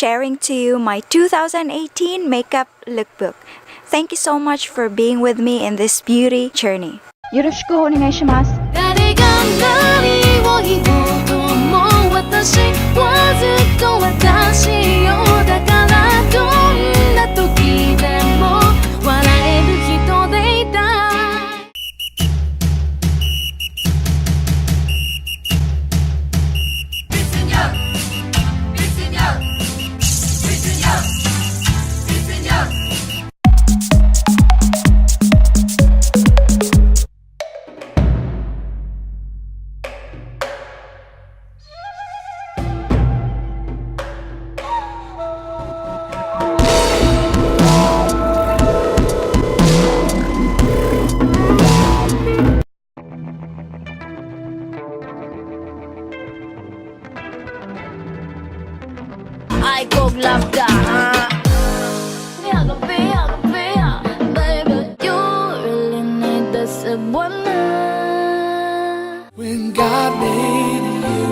sharing to you my 2018 makeup lookbook. Thank you so much for being with me in this beauty journey. よろしくお願いします。誰が何を言おうとも私はずっと私よ。だからどんな時でも笑える人でいたい。I go Labda. Baby, you really need this one. When God made you,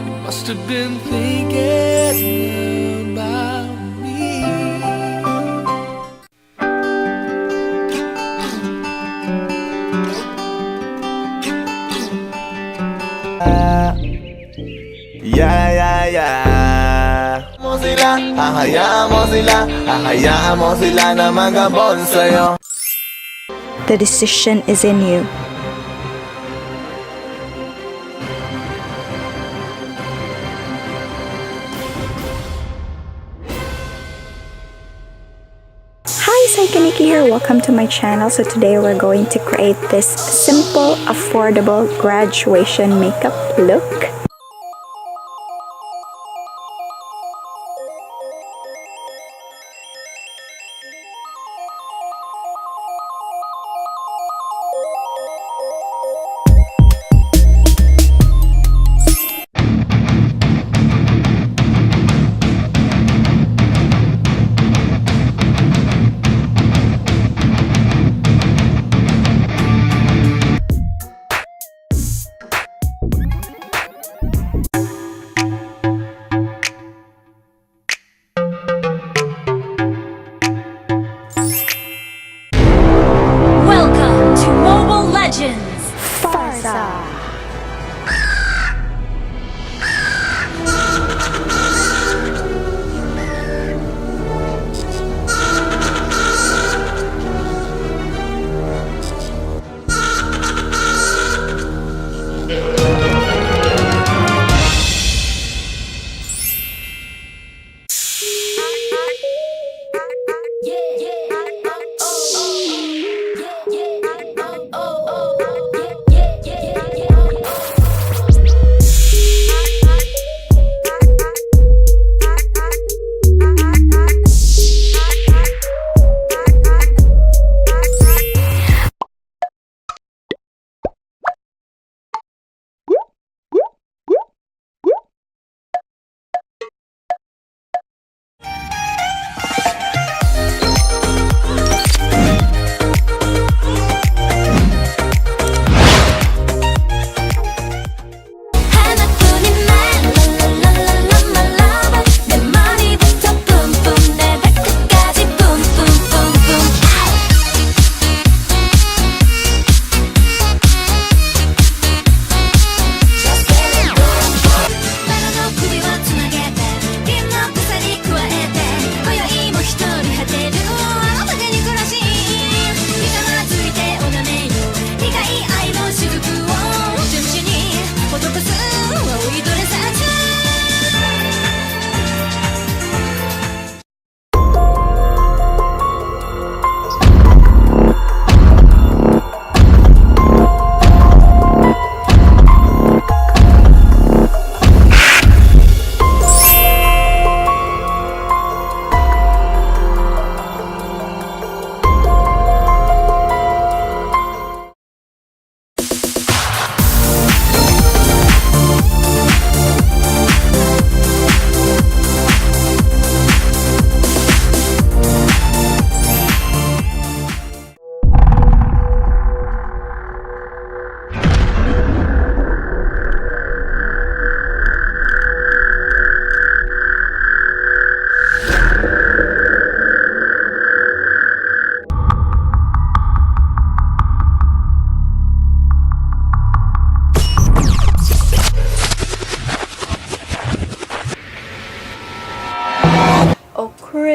He must have been thinking about me. Hahayaan mo sila na magabon sa'yo. The decision is in you. Hi, Cykaniki here. Welcome to my channel. So today we're going to create this simple, affordable graduation makeup look.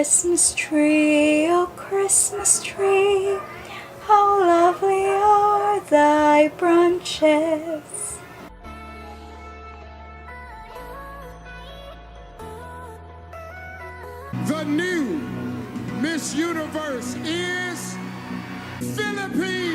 Christmas tree, O Christmas tree, how lovely are thy branches. The new Miss Universe is Philippines.